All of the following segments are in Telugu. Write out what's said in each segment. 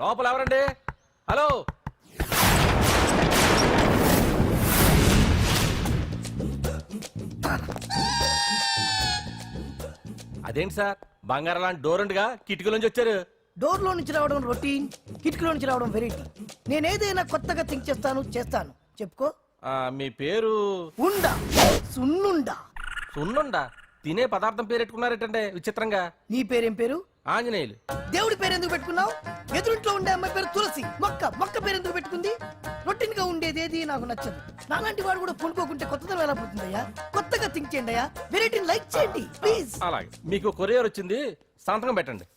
లోపల ఎవరండి? హలో, అదేంటి సార్ బంగారం లాంటి డోర్ ఉండగా కిటికీలోంచి వచ్చారు? డోర్ లో నుంచి రావడం రొటీన్, కిటికీలో నుంచి రావడం వెరైటీ. నేనేదైనా కొత్తగా థింక్ చేస్తాను. చెప్పుకో. మీ పేరు? ఉండా, సున్నుండా. సున్నుండా? తినే పదార్థం పేరు పెట్టుకున్నారేటంటే విచిత్రంగా. నీ పేరేం పేరు? ఆంజనేయులు. దేవుడి పేరు ఎందుకు పెట్టుకున్నావు? ఎదురింట్లో ఉండే అమ్మాయి పేరు తులసి. మొక్క పేరు ఎందుకు పెట్టుకుంది? రొటీన్ గా ఉండేదేది నాకు నచ్చదు. నాలాంటి వాడు కూడా కొనుక్కోకుంటే కొత్తదనం ఎలా పోతుందయ్యా? కొత్తగా థింక్ చేయండి అయ్యా, వెరైటీని లైక్ చేయండి ప్లీజ్. అలాగే, మీకు కొరియర్ వచ్చింది, సంతకం పెట్టండి.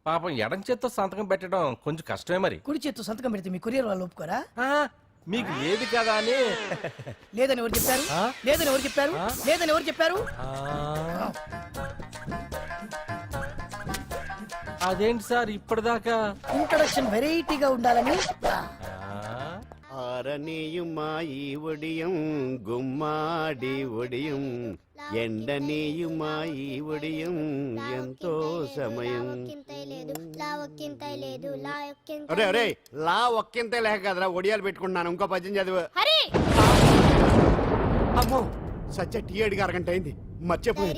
పాపం ఎడం చేత్తో సంతకం పెట్టడం కొంచెం కష్టమే మరి. కుడి చేత్తో సంతకం పెడితే మీ కొరియర్ వాళ్ళు ఒప్పుకోరా? మీకు ఏది కదా అని. లేదని ఎవరు చెప్పారు? లేదని ఎవరు చెప్పారు? అదేంటి సార్ ఇప్పటిదాకా ఇంట్రడక్షన్ వెరైటీగా ఉండాలని. ఆరనీయుమాయి ఒడియం గుమ్మాడి ఒడియం ఎండనీయుమాయి ఒడియం ఎంతో సమయం. అరే అరే లా ఒక్కింతే లేక కదరా ఒడియాలు పెట్టుకుంటున్నాను. ఇంకో పద్యం చదివు. అమ్మో సత్య టీ అడిగి అరగంట అయింది, మర్చిపోయి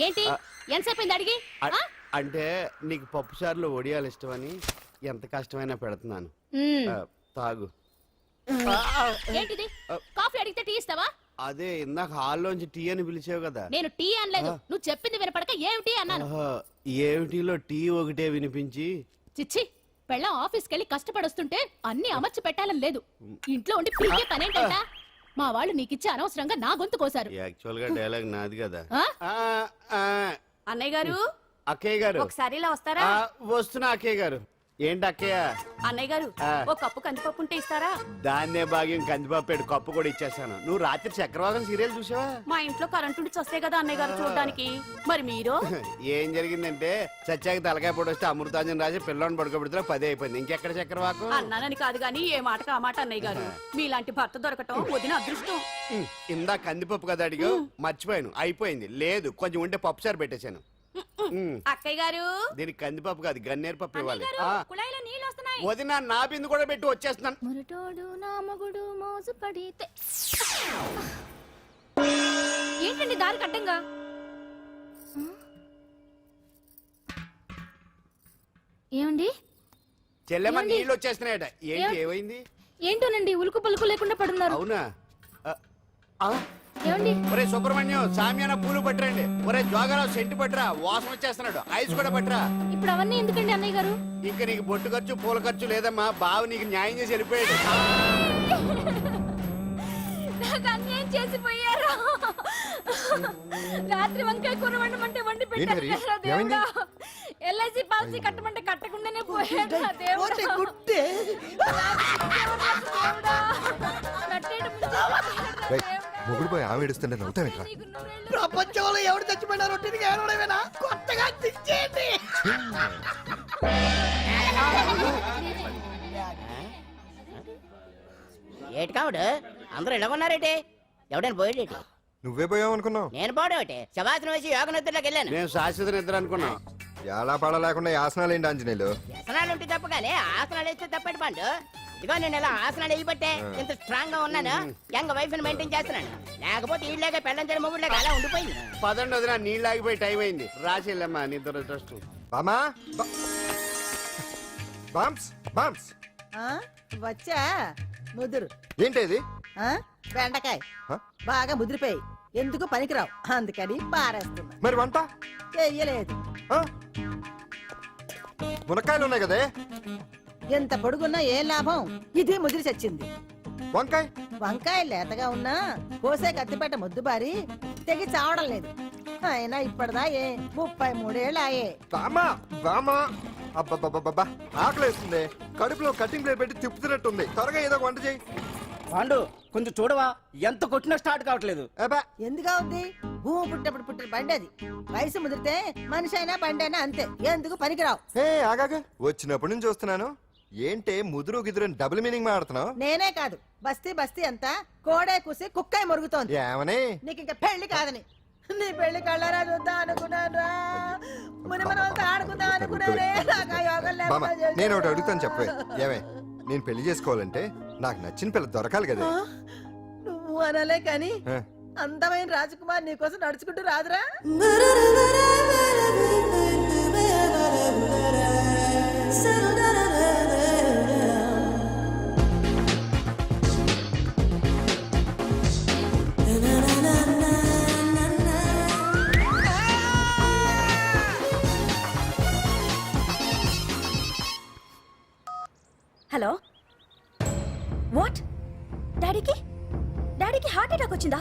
ఏంటి ఎంతసేపు అడిగి? అంటే నీకు పప్పు సార్లు ఒడియాలు ఇష్టమని ఎంత కష్టమైనా పెడుతున్నాను. తాగు. ఏంటిది? కాఫీ అడిగితే టీ ఇస్తావా? అదే ఇందాక హాల్లోంచి టీ అని పిలిచావు కదా. నేను టీ అనలేదు, నువ్వు చెప్పింది వినపడక ఏమిటి అన్నాను. ఏమిటిలో టీ ఒకటే వినిపించి. చిచ్చి, పెళ్ళం ఆఫీస్కి వెళ్ళి కష్టపడొస్తుంటే అన్ని అమర్చి పెట్టాలని లేదు. ఇంట్లో ఉండి పీకే పనేంటంట? మా వాళ్ళు నీకిచ్చి అనవసరంగా నా గొంతు కోసారు. యాక్చువల్ గా డైలాగ్ నాది కదా. అన్నయ్య గారు, అక్కయ్య గారు ఒకసారి ఇలా వస్తారా? వస్తున్నా అక్కయ్య గారు. ఏంటి అక్కయ్య? అన్నయ్య గారు, ఓ కప్పు కందిపప్పు ఉంటే ఇస్తారా? దాన్నే భాగ్యం కందిపప్పు కప్పు కూడా ఇచ్చేసాను. నువ్వు రాత్రి చక్రవాదం సీరియల్ చూసావా? మా ఇంట్లో కరెంటు ఉండి వస్తే కదా అన్నయ్య గారు చూడడానికి. మరి మీరు? ఏం జరిగిందంటే సత్యాకి తలకాయ పొడి వస్తే అమృతాంజన్ రాజు పిల్లని పడుకోబెడితే 10 అయిపోయింది. ఇంకెక్కడ చక్రవాకం? అన్నానని కాదు గాని ఏ మాటకు ఆ మాట అన్నయ్య గారు. మీలాంటి భర్త దొరకటం వదిన అదృష్టం. ఇందా కందిపప్పు కదా అడిగా, మర్చిపోయాను. అయిపోయింది. లేదు కొంచెం ఉంటే పప్పు సార్ పెట్టేశాను. అక్కయ్య గారు, దీనికి కందిపప్పు కాదు గన్నేరు పప్పు ఇవ్వాలి. కుళాయిలో నీళ్ళు వస్తున్నాయి. వదిన నా బిందు కూడా పెట్టి వచ్చేస్తున్నాను. మురటోడు నా మగుడు మోజు పడితే. ఏంటండి దారి కట్టంగా? ఏమండి? చెల్లెమ్మ నీళ్ళు వచ్చేస్తున్నాయట. ఏంటి ఏమైంది? ఏంటోనండి ఉలుకు పలుకు లేకుండా పడున్నారు. అవునా? ఏమండి? ఒరే సుబ్రహ్మణ్యం సామ్యాన పూలు పట్టరండి. ఒరే జోగరావు సెంటు పట్టరా, వాసన వచ్చేస్తున్నాడు. ఐస్ కూడా పట్టరా. ఇప్పుడు అవన్నీ ఎందుకండి అన్నయ్య గారు? ఇంకా నీకు బొట్టు ఖర్చు పూల ఖర్చు లేదమ్మా. బావ నీకు న్యాయం చేసి వెళ్ళిపోయాడు. నాకు అన్యాయం చేసిపోయారు. రాత్రి వంకాయ కూర వండమంటే వండి పెట్టారు. ఎల్ఐసి పాలసీ కట్టమంటే కట్టకుండానే పోయాడు. మొగుడు పోయి ఆమె ఏడుస్తుంటే నవ్వుతాను. ప్రపంచంలో ఎవరు చచ్చిపోయినా రొట్టెని ఏడవడమేనా? కొత్తగా తెచ్చేయండి. ఏటి కావుడు అందరూ ఇలా ఉన్నారేటి? ఎవడైనా పోయేటి? నువ్వే పోయావు అనుకున్నావు. నేను పోవడేటి? శవాసనం వేసి యోగ నిద్రలోకి వెళ్ళాను. నేను శాశ్వత నిద్ర అనుకున్నా. ఎలా పాడ లేకుండా ఆసనాలు ఏంటి ఆంజనేయులు? వ్యసనాలు ఉంటే తప్ప కానీ ఆసనాలు వేస్తే తప్పటి పండు. ఇదిగో నేను ఇలా ఆసనాలు వేయబట్టే ఇంత స్ట్రాంగ్ గా ఉన్నాను. యంగ్ వైఫ్ ని మెయింటైన్ చేస్తున్నాను. లేకపోతే ఈళ్ళగా పెళ్ళంచని మొగుడులేక అలా ఉండిపోయింది. పదండి వదిన, నీళ్ళు ఆగిపోయి టైం అయింది. రాసేళ్ళమ్మా నీ దురదృష్ట. బామా బామ్స్ బామ్స్ వచ్చా ముదురు. ఏంటి బెండకాయ బాగా ముదిరిపోయి ఎందుకు పనికిరావు, అందుకని పారేస్తున్నా. మరి వంట చెయ్యలేదు. మునక్కాయలు ఉన్నాయి కదే. ఎంత పొడుగున్నా ఏం లాభం? ఇది ముదిరి చచ్చింది. వంకాయ వంకాయ లేతగా ఉన్నా కోసే కత్తిపేట ముద్దుబారి తెగి చావడం లేదు. అయినా ఇప్పటిదా 33 ఏళ్ళాయే. బామా బామా అబ్బబ్బబ్బబ్బా ఆకలేస్తుంది. కడుపులో కటింగ్ ప్లేట్ పెట్టి తిప్పుతున్నట్టుంది. త్వరగా ఏదో వంట చేయి. పాండు కొంచెం చూడవా, ఎంత కొట్టినా స్టార్ట్ కావట్లేదు. ఎందుగా ఉంది? భూమి పుట్టినప్పుడు పుట్టిన బండి అది. వయసు ముదిరితే మనిషి అయినా బండి అయినా అంతే. ఎందుకు పనికిరావు. ఆగాగా వచ్చినప్పటి నుంచి చూస్తున్నాను. ఏంటే ముదురు గిదురు డబుల్ మీనింగ్ మాడుతున్నావు? నేనే కాదు, బస్తీ బస్తీ అంతా కోడే కూసి కుక్కాయ మురుగుతోంది. ఏమని? నీకు ఇంకా పెళ్లి కాదని. నీ పెళ్లి కళ్ళారా చూద్దాం అనుకున్నాను. అనుకున్నానే, నాకు ఆ యోగం బామ్మ లేకుండా చేశావు. నేను ఒకటి అడుగుతాను చెప్పే. ఏమే నేను పెళ్లి చేసుకోవాలంటే నాకు నచ్చిన పిల్ల దొరకాలి కదా. ఆ? నువ్వు అనలే కాని ఆ. అందమైన రాజకుమార్ నీకోసం నడుచుకుంటూ రాదురా. హలో వాట్ డాడీకి హార్ట్ అటాక్ వచ్చిందా?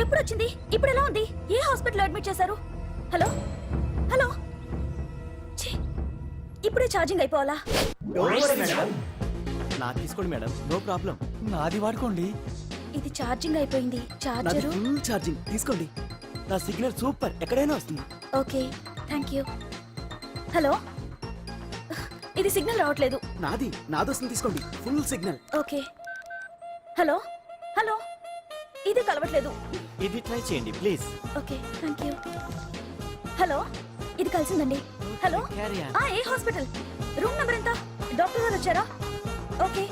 ఎప్పుడు వచ్చింది? ఇప్పుడు ఎలా ఉంది? ఏ హాస్పిటల్ అడ్మిట్ చేశారు? హలో హలో ఛీ, ఇప్పుడే ఛార్జింగ్ అయిపోవాలా? నాకు తీసుకోండి మేడం, నో ప్రాబ్లం. నాది వాడుకోండి. ఇది ఛార్జింగ్ అయిపోయింది. నాది చార్జరు ఫుల్ ఛార్జింగ్, తీసుకోండి. నా సిగ్నల్ సూపర్, ఎక్కడైనా వస్తుంది. Okay thank you. హలో ఇది సిగ్నల్ రావట్లేదు. నాదొస్తుంది, తీసుకోండి. Full signal. Okay hello hello ఇది కలవట్లేదు. ఇది ట్రై చేయండి please. Okay thank you. Hello ఇది కలిసిందండి. Hello Carry on. ఏ హాస్పిటల్? రూమ్ నెంబర్ ఎంత? డాక్టర్ గారు వచ్చారా? ఓకే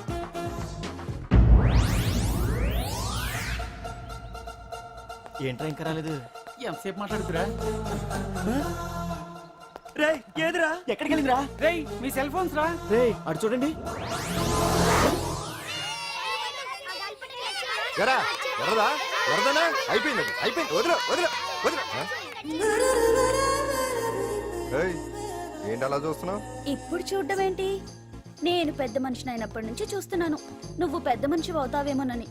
ఏంట్రా ఇంకా రాలేదు? ఎంతసేపు మాట్లాడుతురా? రే ఏదిరా? ఎక్కడికి వెళ్ళిందిరా? రే మీ సెల్ ఫోన్స్ రా. రే అటు చూడండి. ఎరా ఎర్రదా ఎర్రదనా అయిపోయింది వదిలే వదిలే వదిలే. ఏయ్, ఏంటి అలా చూస్తున్నావు? ఇప్పుడు చూడడం ఏంటి? నేను పెద్ద మనిషిని అయినప్పటి నుంచి చూస్తున్నాను నువ్వు పెద్ద మనిషి అవుతావేమోనని.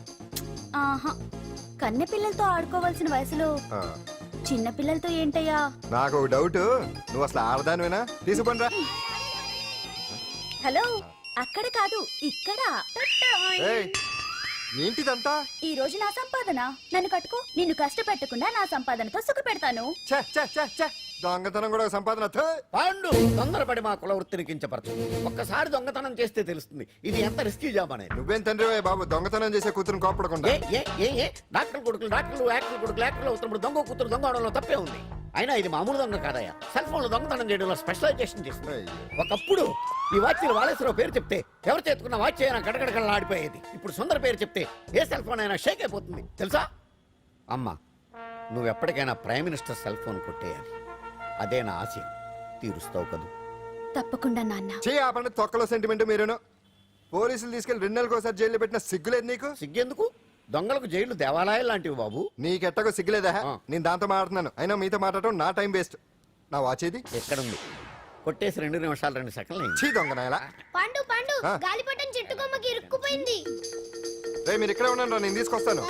ఆహా, కన్నె పిల్లలతో ఆడుకోవాల్సిన వయసులో చిన్న పిల్లలతో ఏంటయ్యా? నాకు ఒక డౌట్, నువ్వు అసలు ఆడదానివేనా? తీసుకుపండి రా. హలో అక్కడ కాదు ఇక్కడ. ఏయ్, ఏంటిదంతా? ఈ రోజు నా సంపాదన. నన్ను కట్టుకో. నిన్ను కష్టపెట్టకుండా నా సంపాదనతో సుఖ పెడతాను. ఛే, ఛే, ఛే, ఛే. దొంగతనం కూడా ఒక సంపాదన. థూ. పాండు తొందరపడి మా కుల వృత్తిని కించపరచు. ఒక్కసారి దొంగతనం చేస్తే తెలుస్తుంది ఇది ఎంత రిస్కీ జాబ్ అనేది. నువ్వేం తండ్రి బాబు, దొంగతనం చేసే కూతురుని కోపడకుండా. డాక్టర్ కొడుకులు డాక్టర్లు, యాక్టర్ కొడుకులు యాక్టర్లు అవుతున్నప్పుడు దొంగ కూతురు దొంగ అవడంలో తప్పే ఉంది. అయినా ఇది మామూలు దొంగ కాదయ్యా. సెల్ ఫోన్ లో దొంగతనం చేయడంలో స్పెషలైజేషన్ చేస్తుంది. ఒకప్పుడు ఈ వాచ్లు వాలేశ్వరరావు పేరు చెప్తే ఎవరు చేతుకున్న వాచ్ అయినా గడగడగడలా ఆడిపోయేది. ఇప్పుడు సుందర పేరు చెప్తే ఏ సెల్ ఫోన్ అయినా షేక్ అయిపోతుంది తెలుసా? అమ్మా, నువ్వు ఎప్పటికైనా ప్రైమ్ మినిస్టర్ సెల్ ఫోన్ కొట్టేయాలి. అదే నా ఆశయం. తీరుస్తావు కదూ? తప్పకుండా నాన్న. చే ఆ పండుగ తొక్కలో సెంటిమెంట్ మీరేను. పోలీసులు తీసుకెళ్లి 2 నెలలకు ఒకసారి జైల్లో పెట్టిన సిగ్గులేదు నీకు? సిగ్గెందుకు? దొంగలకు జైలు దేవాలయాలు లాంటివి బాబు. నీకెట్టకు సిగ్గులేదా? ఆ. నేను దాంతో మాట్లాడుతున్నాను, అయినా మీతో మాట్లాడటం నా టైం వేస్ట్. నా వాచ్ ఏది? ఎక్కడుంది? కొట్టేసి 2 నిమిషాలు 2 సెకండ్లు అయింది. చీ దొంగ నాయలా. పండు పండు ఆ. గాలిపటం చెట్టు కొమ్మకి ఇరుక్కుపోయింది. రే మీరు ఇక్కడే ఉండండి రా, నేను తీసుకొస్తాను.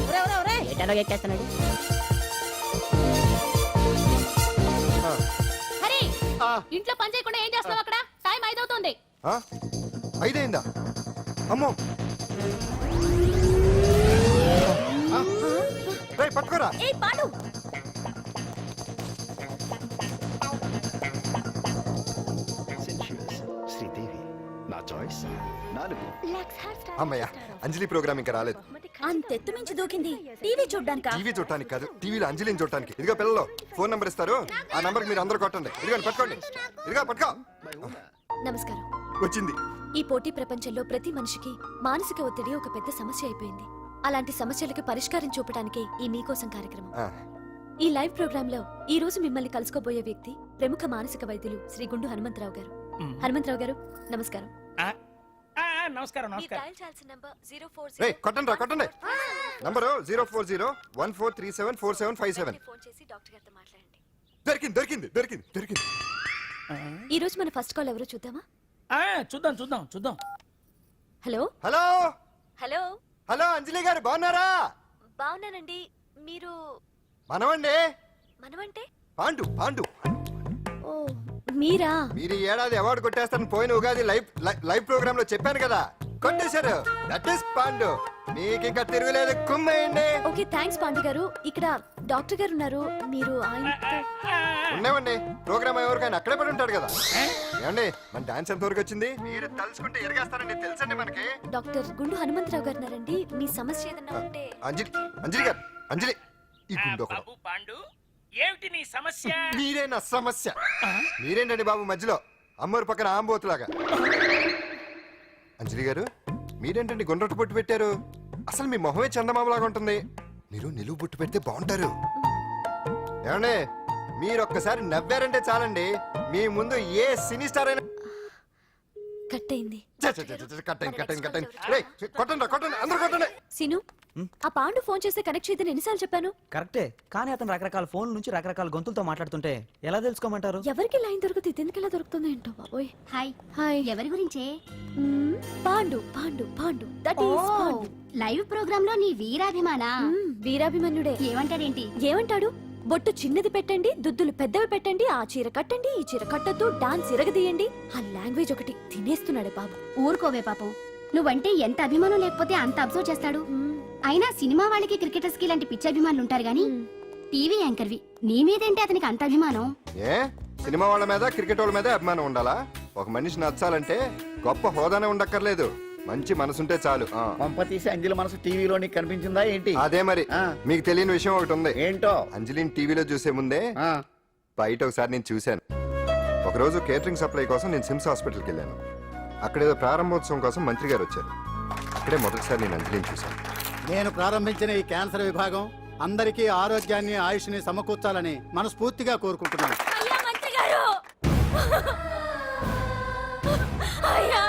ఒరేయ్, ఒరేయ్, ఒరేయ్. ఎటలో ఎక్కేస్తున్నాడు. ఆ. హరి ఇంట్లో పని చేయకుండా ఏం చేస్తున్నావు అక్కడ? టైం 5 అవుతుంది. ఆ? 5 అయిందా? అమ్మో. రేయ్ పట్టుకోరా. ఏ పాడు. శ్రీదేవి నా చాయిస్ 4. అమ్మయ్య, అంజలి ప్రోగ్రామ్ ఇంకా రాలేదు. అంతెత్తు మించి దూకింది. టీవీ చూడ్డానికా? టీవీ చూడటానికి కాదు, టీవీలో అంజలిని చూడటానికి. ఇదిగో పిల్లలు ఫోన్ నంబర్ ఇస్తారు, ఆ నంబర్ మీరు అందరూ కొట్టండి. ఇదిగోండి పట్టుకోండి. ఇదిగో పట్టుకో. నమస్కారం. వచ్చింది. ఈ పోటీ ప్రపంచంలో ప్రతి మనిషికి మానసిక ఒత్తిడి ఒక పెద్ద సమస్య అయిపోయింది. అలాంటి సమస్యలకు పరిష్కారం చూపడానికే ఈ మీకోసం కార్యక్రమం. ఆ. ఈ లైవ్ ప్రోగ్రామ్ లో ఈ రోజు మిమ్మల్ని కలుసుకోబోయే వ్యక్తి ప్రముఖ మానసిక వైద్యులు శ్రీ గుండు హనుమంతరావు గారు. హనుమంతరావు గారు నమస్కారం. నమస్కారం మీరు డయల్ చేయాల్సిన నంబర్ 040. రేయ్ కొట్టండి రా, కొట్టండి. నంబరు 04014374757. ఫోన్ చేసి డాక్టర్ గారితో మాట్లాడండి. దొరికింది దొరికింది దొరికింది దొరికింది. ఈ రోజు మన ఫస్ట్ కాల్ ఎవరో చూద్దామా? చూద్దాం. హలో హలో హలో హలో అంజలి గారు బాగున్నారా? బాగున్నానండి. మీరు మనమండి. మనమంటే? పాండు పాండు. ఓ మీరా? మీరు ఈ ఏడాది అవార్డు కొట్టేస్తారని పోయిన ఉగాది లైవ్ ప్రోగ్రామ్ లో చెప్పాను కదా. కొట్టేశారు. That is Pandu. మీకు ఇంకా తిరుగులేదు, కుమ్మేయండి. ఓకే థ్యాంక్స్ పాండు గారు. ఇక్కడ డాక్టర్ గారు ఉన్నారు, మీరు ఆయనతో ఉండేవండి. ప్రోగ్రామ్ ఎవరికైనా అక్కడే పడి ఉంటాడు కదా. ఏమండి మన డాన్స్ ఎంత వరకు వచ్చింది? మీరు తలుచుకుంటే ఎరగేస్తారండి, తెలుసండి మనకి. డాక్టర్ గుండు హనుమంతరావు గారు ఉన్నారండి. మీ సమస్య ఏదన్నా ఉంటే అంజలి అంజలి గారు, అంజలి ఈ గుండు ఒకడు. పాండు ఏమిటి నీ సమస్య? మీరే నా సమస్య. మీరేంటండి బాబు మధ్యలో అమ్మోరు పక్కన ఆంబోతులాగా? అంజలి గారు మీరేంటండి గుండ్రటి బొట్టు పెట్టారు? అసలు మీ మొహమే చందమామలాగా ఉంటుంది. మీరు నిలువు బొట్టు పెడితే బాగుంటారు. ఏమండి మీరు ఒక్కసారి నవ్వారంటే చాలండి, మీ ముందు ఏ సినీ స్టార్ అయినా కట్ అయింది. కొట్టండి అందరూ కొట్టండి. సీను ఆ పాండు ఫోన్ చేస్తే కనెక్ట్ చేయదని ఎన్నిసార్లు చెప్పాను? కరెక్టే, కానీ అతను రకరకాల ఫోన్ల నుంచి రకరకాల గొంతులతో మాట్లాడుతుంటే ఎలా తెలుసుకోమంటారు? ఎవరికి లైన్ దొరుకుతుంది, దీనికి ఎలా దొరుకుతుందో ఏంటో బాబోయ్. Hi hi. ఎవరి గురించే? Pandu Pandu Pandu that is Pandu. Live programme లో నీ వీరాభిమానా? వీరాభిమన్యుడే. ఏమంటాడేంటి? ఏమంటాడు? బొట్టు చిన్నది పెట్టండి, దుద్దులు పెద్దవి పెట్టండి, ఆ చీర కట్టండి, ఈ చీర కట్టద్దు, డాన్స్ ఇరగదీయండి. ఆ లాంగ్వేజ్ ఒకటి తినేస్తున్నాడే బాబు. ఊరుకోవే పాపం, నువ్వంటే ఎంత అభిమానం లేకపోతే అంత అబ్జర్వ్ చేస్తాడు. అయినా సినిమా వాళ్ళకి క్రికెటర్స్ కి ఇలాంటి పిచ్చి అభిమానులు ఉంటారు గానీ టీవీ యాంకర్వి నీ మీదేంటి అతనికి అంత అభిమానం? ఏ సినిమా వాళ్ళ మీద క్రికెట్ వాళ్ళ మీద అభిమానం ఉండాలా? ఒక మనిషి నచ్చాలంటే గొప్ప హోదానే ఉండక్కర్లేదు, మంచి మనసుంటే చాలు. పంప తీసి అంజలి మనసు టీవీలో నీకు కనిపించిందా ఏంటి? అదే మరి. మీకు తెలియని విషయం ఒకటి ఉంది. ఏంటో? అంజలిని టీవీలో చూసే ముందే బయట ఒకసారి నేను చూశాను. ఒకరోజు కేటరింగ్ సప్లై కోసం నేను సిమ్స్ హాస్పిటల్కి వెళ్ళాను. అక్కడేదో ప్రారంభోత్సవం కోసం మంత్రి గారు వచ్చారు. అక్కడే మొదటిసారి నేను అంజలిని చూశాను. నేను ప్రారంభించిన ఈ క్యాన్సర్ విభాగం అందరికీ ఆరోగ్యాన్ని ఆయుష్ని సమకూర్చాలని మనస్ఫూర్తిగా కోరుకుంటున్నాను. అయ్యా మంత్రి గారు, అయ్యా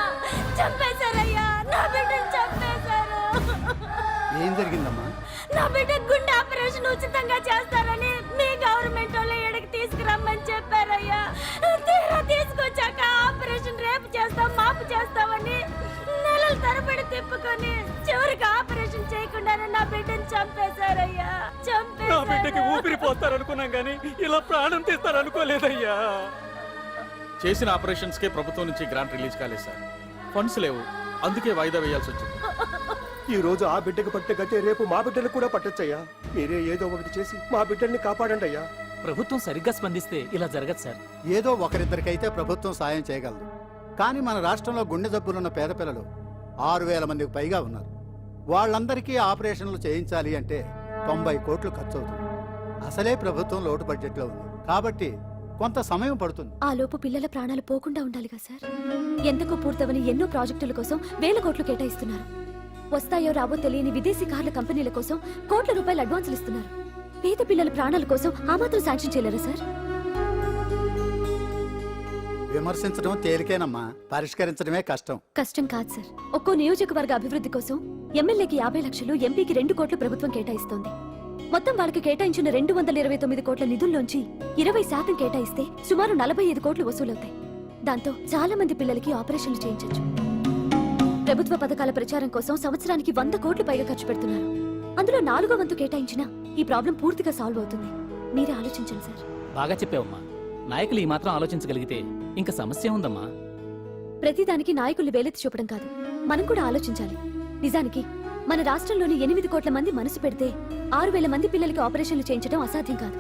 చంపేశారయ్యా, నా బిడ్డను చంపేశారు. ఏం జరిగిందమ్మా? నా బిడ్డ గుండె ఆపరేషన్ ఉచితంగా చేస్తారని మీ గవర్నమెంట్ వాళ్ళు ఎడకి తీసుకురమ్మని చెప్పారయ్యా. తీరా తీసుకొచ్చాక ఆపరేషన్ రేపు చేస్తాం మాపు చేస్తామని నెలల తరబడి తిప్పుకొని చివరికి ఆపరేషన్ చేయకుండానే నా బిడ్డను చంపేశారయ్యా. నా బిడ్డకి ఊపిరి పోస్తారనుకున్నాం గానీ ఇలా ప్రాణం తీస్తారనుకోలేదయ్యా. చేసిన ఆపరేషన్స్ కే ప్రభుత్వం నుంచి గ్రాంట్ రిలీజ్ కాలేదు సార్. ఫండ్స్ లేవు, అందుకే వాయిదా వేయాల్సి వచ్చింది. ఈ రోజు ఆ బిడ్డకు పట్టే గట్టే రేపు మా బిడ్డలు కూడా పట్టొచ్చయ్యా. మీరే ఏదో ఒకటి చేసి మా బిడ్డల్ని కాపాడండి అయ్యా. ప్రభుత్వం సరిగ్గా స్పందిస్తే ఇలా జరగదు సార్. ఏదో ఒకరిద్దరికైతే ప్రభుత్వం సాయం చేయగలదు, కానీ మన రాష్ట్రంలో గుండె జబ్బులున్న పేద పిల్లలు 6,000 మందికి పైగా ఉన్నారు. వాళ్ళందరికీ ఆపరేషన్లు చేయించాలి అంటే 90 కోట్లు ఖర్చు అవుతుంది. అసలే ప్రభుత్వం లోటు బడ్జెట్లో ఉంది కాబట్టి కొంత సమయం పడుతుంది. ఆ లోపు పిల్లల ప్రాణాలు పోకుండా ఉండాలిగా సార్. ఎంతకు పూర్తవని ఎన్నో ప్రాజెక్టుల కోసం వేల కోట్లు కేటాయిస్తున్నారు. వస్తాయో రావో తెలియని విదేశీ కార్ల కంపెనీల కోసం కోట్ల రూపాయలు అడ్వాన్సులు ఇస్తున్నారు. పేద పిల్లల ప్రాణాల కోసం ఆ మాత్రం శాంక్షన్ చేయలేరా సార్? విమర్శించడం తేలికేనమ్మా, పరిష్కరించడమే కష్టం. కష్టం కాదు సార్. ఒక్కో నియోజకవర్గ అభివృద్ధి కోసం ఎమ్మెల్యేకి 50 లక్షలు, ఎంపీకి 2 కోట్లు ప్రభుత్వం కేటాయిస్తోంది. మొత్తం వాళ్ళకి కేటాయించిన 229 కోట్ల నిధుల్లోంచి 20% కేటాయిస్తే సుమారు 45 కోట్లు వసూలవుతాయి. దాంతో చాలా మంది పిల్లలకి ఆపరేషన్లు చేయించొచ్చు. ప్రభుత్వ పథకాల ప్రచారం కోసం సంవత్సరానికి 100 కోట్లు పైగా ఖర్చు పెడుతున్నారు. అందులో 4వ వంతు కేటాయించినా ఈ ప్రాబ్లం పూర్తిగా సాల్వ్ అవుతుంది. మీరే ఆలోచించండి సార్. బాగా చెప్పావమ్మా. నాయకులు ఈ మాత్రం ఆలోచించగలిగితే ఇంకా సమస్య ఉందమ్మా. ప్రతిదానికి నాయకులు వేలెత్తి చూపడం కాదు, మనం కూడా ఆలోచించాలి. నిజానికి మన రాష్ట్రంలోని 8 కోట్ల మంది మనసు పెడితే 6,000 మంది పిల్లలకి ఆపరేషన్లు చేయించడం అసాధ్యం కాదు.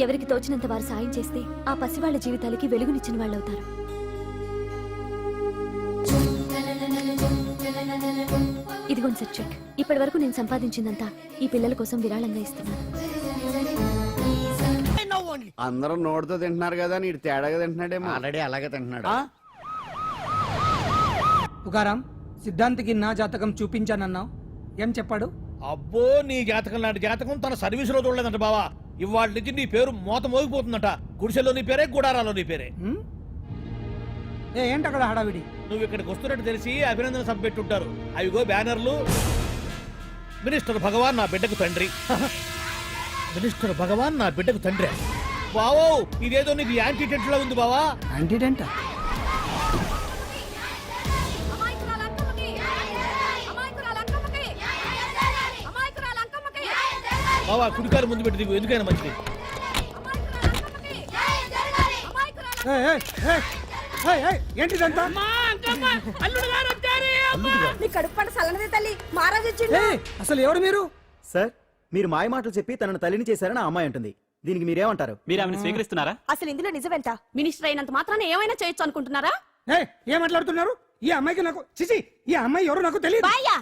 ఎవరికి తోచినంత వారు సాయం చేస్తే ఆ పసివాళ్ల జీవితాలకి వెలుగునిచ్చిన వాళ్ళవుతారు. ఇదిగోండి సార్ చెక్. ఇప్పటి వరకు నేను సంపాదించిందంతా ఈ పిల్లల కోసం విరాళంగా ఇస్తున్నాను. అందరూ నోటితో తింటున్నారు కదా, నీడు తేడాగా తింటున్నాడేమో. ఆల్రెడీ అలాగే తింటున్నాడు. తుకారాం, సిద్ధాంతికి నా జాతకం చూపించానన్నావు, ఏం చెప్పాడు? అబ్బో నీ జాతకం లాంటి జాతకం తన సర్వీస్ లో చూడలేదంట బావా. ఇవాళ నుంచి నీ పేరు మోత మోగిపోతుందట. గుడిసెలో నీ పేరే, గుడారాలో నీ పేరే. ఏంటి అక్కడ హడావిడి? నువ్వు ఇక్కడికి వస్తున్నట్టు తెలిసి అభినందన సభ పెట్టుంటారు. అవిగో బ్యానర్లు. మినిస్టర్ భగవాన్ నా బిడ్డకు తండ్రి. మినిస్టర్ భగవాన్ నా బిడ్డకు తండ్రి. బావో ఇదేదో నీకు యాంటీటెంట్ లో ఉంది బావా. యాంటీటెంట్? బావా కుడికారు ముందు పెట్టి దిగు, ఎందుకైనా మంచిది. ఏంటిదంతా? అల్లుడు గారు వచ్చారు. అల్లుడుగా నీ కడుపు పంట సల్లనదే తల్లి మహారాజు వచ్చిండు. అసలు ఎవరు మీరు? సార్ మీరు మాయ మాటలు చెప్పి తనను తల్లిని చేశారని ఆ అమ్మాయి అంటుంది. దీనికి మీరేమంటారు? మీరు ఆమెను స్వీకరిస్తున్నారా? అసలు ఇందులో నిజమేంట? మినిస్టర్ అయినంత మాత్రాన ఏమైనా చేయొచ్చు అనుకుంటున్నారా? ఏం మాట్లాడుతున్నారు? ఈ అమ్మాయికి నాకు చిచి ఈ అమ్మాయి ఎవరు నాకు తెలియదు. బాయ్యా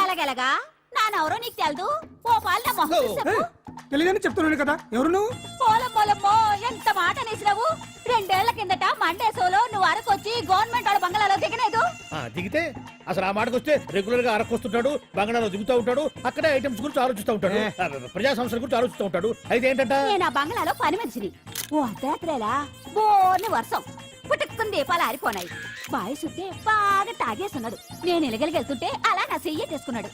ఎలాగెలగా నానెవరో నీకు తెలదు. ఓ పాల మొహం చూసి చెప్పు. తెలియదని చెప్తున్నాను కదా. ఎవరు నువ్వు? పోలమ్మో ఎంత మాట అనేసినావు. 2 ఏళ్ల కిందట మండే సోలో నువ్వు అరకొచ్చి గవర్నమెంట్ వాళ్ళ బంగ్లాలో దిగలేదు. దిగితే అసలు ఆ మాటకు వస్తే రెగ్యులర్ గా అరకొస్తుంటాడు, బంగాళాలో దిగుతూ ఉంటాడు, అక్కడే ఐటమ్స్ గురించి ఆలోచిస్తూ ఉంటాడు, ప్రజా సంస్థల గురించి ఆలోచిస్తూ ఉంటాడు. అయితే ఏంటంట, నేను ఆ బంగ్లాలో పని మనిషిని. ఓ అర్ధరాత్రేలా బోర్ని వర్షం పుట్టుకుని దీపాలు ఆరిపోనాయి. బాయ్ సుట్టే బాగా తాగేస్తున్నాడు. నేను ఎలగలిగెళ్తుంటే అలా నా చెయ్యి తీసుకున్నాడు.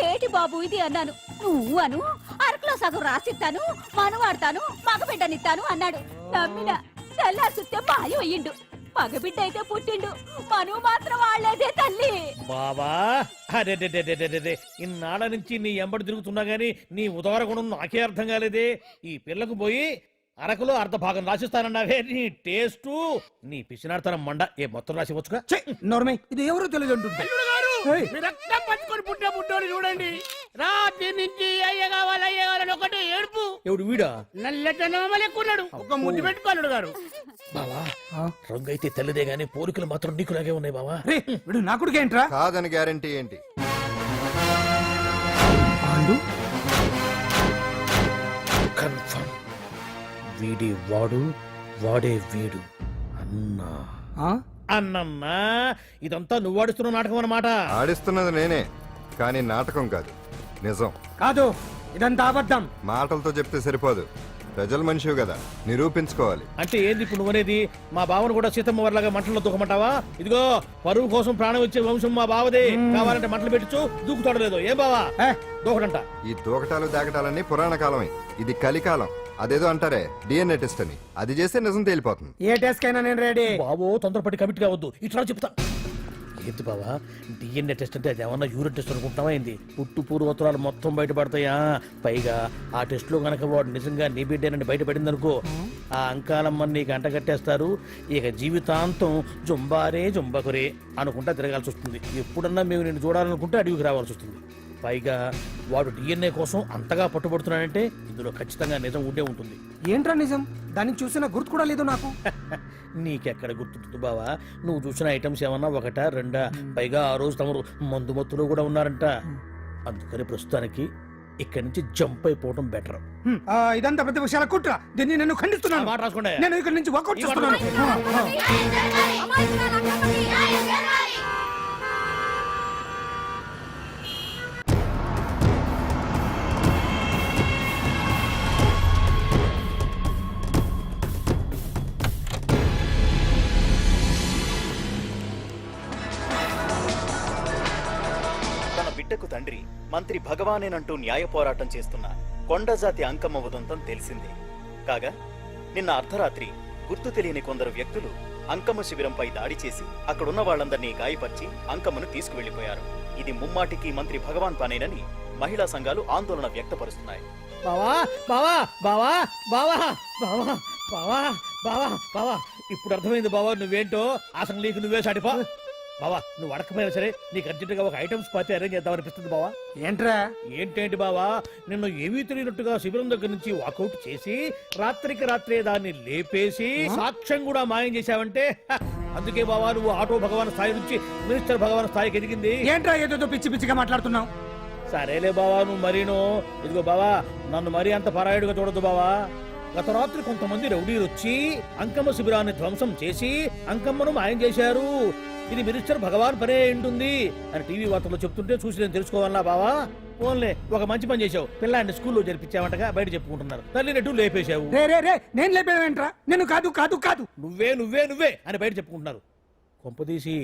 ఏటి బాబు ఇది అన్నాను. నువ్వు అను అరకులో సగం రాసిస్తాను, మనువాడతాను, మగబిడ్డనిస్తాను అన్నాడు. నమ్మిన తెల్లారి సుట్టే మాయం అయ్యిండు. మగబిడ్డ అయితే పుట్టిండు, మనువు మాత్రం వాళ్లేదే తల్లి. బాబా అరే ఇన్నాళ్ళ నుంచి నీ ఎంబడి తిరుగుతున్నా గానీ నీ ఉదార గుణం నాకే అర్థం కాలేదే. ఈ పిల్లకు పోయి అరకులో అర్ధ భాగం రాసిస్తానన్నావే. నీ టేస్టు నీ పిచ్చినాడతనం మండ. ఏ మొత్తం రాసి వచ్చుగా. ఇది ఎవరు తెలియదు అంటుంది. రక్తం పట్టుకొని పుట్టే పుట్టోడు చూడండి. రాత్రి నుంచి అయ్య కావాలని ఒకటే ఏడుపు. ఎవడు వీడా? నల్లెక్కున్నాడు. ఒక ముద్దు పెట్టుకోలేడు గారు. బావా రంగు అయితే తెల్లదే గానీ పోలికలు మాత్రం నీకులాగే ఉన్నాయి బావా. వీడు నా కొడుకు ఏంట్రా? కాదని గ్యారంటీ ఏంటి? కన్ఫర్మ్ వీడి వాడు, వాడే వీడు. అన్నా అన్నన్నా ఇదంతా నువ్వు ఆడిస్తున్న నాటకం అన్నమాట. ఆడిస్తున్నది నేనే, కానీ నాటకం కాదు, నిజం కాదు. ఇదంతా అబద్ధం. మాటలతో చెప్తే సరిపోదు, ప్రజల మనిషివి కదా, నిరూపించుకోవాలి. అంటే ఏంది ఇప్పుడు నువ్వనేది? మా బావను కూడా సీతమ్మ వారిలాగా మంటల్లో దూకమంటావా? ఇదిగో పరువు కోసం ప్రాణం ఇచ్చే వంశం మా బావదే. కావాలంటే మంటలు పెట్టచ్చు, దూకుతాడు లేదు. ఏం బావా దూకడంట? ఈ దూకటాలు దాకటాలన్నీ పురాణ కాలమే, ఇది కలికాలం. అదేదో అంటారే డిఎన్ఏ టెస్ట్ అని, అది చేస్తే నిజం తేలిపోతుంది. ఏ టెస్ట్ కైనా నేను రెడీ. బాబో తొందరపడి కమిట్ కావద్దు, ఇట్లా చెప్తా. ఏంటి బావా డిఎన్ఏ టెస్ట్ అంటే అది ఏమన్నా యూరిన్ టెస్ట్ అనుకుంటున్నావా ఏంది? పుట్టు పూర్వోత్తరాలు మొత్తం బయటపడతాయా? పైగా ఆ టెస్ట్ లో గనక వాడు నిజంగా నీ బిడ్డేనని బయటపడింది అనుకో, ఆ అంకాలమ్మని నీకు అంటగట్టేస్తారు. ఇక జీవితాంతం జుంబారే జుంబకురే అనుకుంటా తిరగాల్సి వస్తుంది. ఎప్పుడన్నా మేము నిన్ను చూడాలనుకుంటే అడవికి రావాల్సి వస్తుంది. పైగా వాడు డిఎన్ఏ కోసం అంతగా పట్టుబడుతున్నాడంటే ఇందులో ఖచ్చితంగా నిజం ఉండే ఉంటుంది. ఏంట్రా నిజం? దాన్ని చూసిన గుర్తు కూడా లేదు నాకు. నీకెక్కడ గుర్తుంటుంది బావా? నువ్వు చూసిన ఐటమ్స్ ఏమన్నా ఒకటా రెండా? పైగా ఆ రోజు తమరు మందు మత్తులో కూడా ఉన్నారంట. అందుకని ప్రస్తుతానికి ఇక్కడి నుంచి జంప్ అయిపోవడం బెటర్. ఇదంతా పెద్ద విషయాల కుట్ర. దీన్ని నేను ఖండిస్తున్నాను. మాట రాసుకోండి. నేను ఇక్కడి నుంచి వర్కౌట్ చేస్తున్నాను. బిడ్డకు తండ్రి మంత్రి భగవానేనంటూ న్యాయ పోరాటం చేస్తున్న కొండజాతి అంకమ్మ ఉదంతం తెలిసిందే. కాగా నిన్న అర్ధరాత్రి గుర్తు తెలియని కొందరు వ్యక్తులు అంకమ్మ శిబిరంపై దాడి చేసి అక్కడున్న వాళ్ళందరినీ గాయపరిచి అంకమ్మను తీసుకువెళ్లిపోయారు. ఇది ముమ్మాటికి మంత్రి భగవాన్ పనేనని మహిళా సంఘాలు ఆందోళన వ్యక్తపరుస్తున్నాయి. బావా బావా బావా బావా బావా బావా బావా బావా ఇప్పుడు అర్థమైంది బావా నువ్వేంటో. అసలు నీకు నువ్వే సాటిపా. బావా నువ్వు అడకపోయినా సరే నీకు అర్జెంటుగా ఒక ఐటమ్స్ పార్టీ అరేంజ్ చేద్దామనిపిస్తుంది బావా. ఏంట్రా? ఏంటేంటి బావా, నిన్ను ఏమీ తెలియనట్టుగా శిబిరం దగ్గర నుంచి వాకౌట్ చేసి రాత్రికి రాత్రే దాన్ని లేపేసి సాక్ష్యం కూడా మాయం చేశావంటే అందుకే బావా నువ్వు ఆటో భగవాన్ స్థాయి నుంచి మినిస్టర్ భగవాన్ స్థాయికి ఎదిగింది. ఏంట్రా ఏదో పిచ్చి పిచ్చిగా మాట్లాడుతున్నావు? సరేలే బావా నువ్వు మరీను. ఇదిగో బావా నన్ను మరీ అంత పరాయుడుగా చూడద్దు బావా. గత రాత్రి కొంతమంది రౌడీలు వచ్చి అంకమ్మ శిబిరాన్ని ధ్వంసం చేసి అంకమ్మను మాయం చేశారు. ఇది మినిస్టర్ భగవాన్ పనే ఉంటుంది అని టీవీ వార్తల్లో చెప్తుంటే చూసి నేను తెలుసుకోవాలా బావా? ఓన్లే ఒక మంచి పని చేశావు, పిల్లాన్ని స్కూల్లో జరిపించావంటగా బయట చెప్పుకుంటున్నారు. తల్లినట్టు లేపేశావు. నేను లేపేవేంట్రా? నేను కాదు కాదు కాదు నువ్వే నువ్వే నువ్వే అని బయట చెప్పుకుంటున్నారు. కొంపదీసి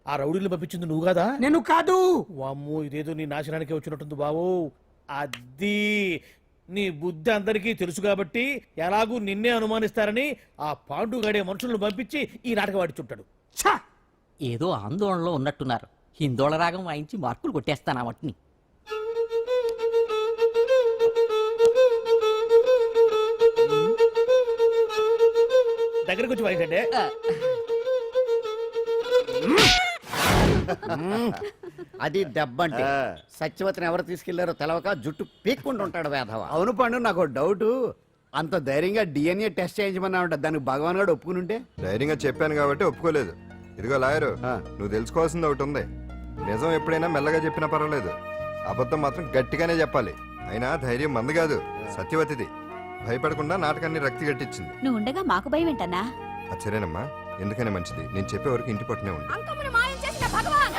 ఆ రౌడీలు పంపించింది నువ్వు కదా? నేను కాదు. వామ్మో ఇదేదో నీ నాశనానికి వచ్చినట్టుంది బావు. అది నీ బుద్ధి అందరికీ తెలుసు కాబట్టి ఎలాగూ నిన్నే అనుమానిస్తారని ఆ పాండుగాడే మనుషులను పంపించి ఈ నాటకం ఆడిచుంటాడు. ఏదో ఆందోళనలో ఉన్నట్టున్నారు. హిందోళ రాగం వాయించి మార్కులు కొట్టేస్తాను ఆ మట్టిని. దగ్గరకు వచ్చి వాయించండి. అది దెబ్బ అంటే సత్యవతిని ఎవరు తీసుకెళ్లారో తెలవక జుట్టు పీక్కుంటూ ఉంటాడు వేధవ. అవును పండు, నాకు డౌట్. అంత ధైర్యంగా డిఎన్ఏ టెస్ట్ చేయించమన్నా ఉంటా, దానికి భగవాన్ గారు ఒప్పుకుని ఉంటే. ధైర్యంగా చెప్పాను కాబట్టి ఒప్పుకోలేదు. ఇదిగో లాయరు, నువ్వు తెలుసుకోవాల్సింది ఒకటి ఉంది. నిజం ఎప్పుడైనా మెల్లగా చెప్పినా పర్వాలేదు, అబద్ధం మాత్రం గట్టిగానే చెప్పాలి. అయినా ధైర్యం మంది కాదు, సత్యవతిది. భయపడకుండా నాటకాన్ని రక్తి గట్టించింది. నువ్వు ఉండగా మాకు భయం ఏంటన్నా? సరేనమ్మా, ఎందుకనే మంచిది. నేను చెప్పే వరకు ఇంటి పట్టునే ఉంది. అంకమ్మను మాయం చేసిన భగవాన్,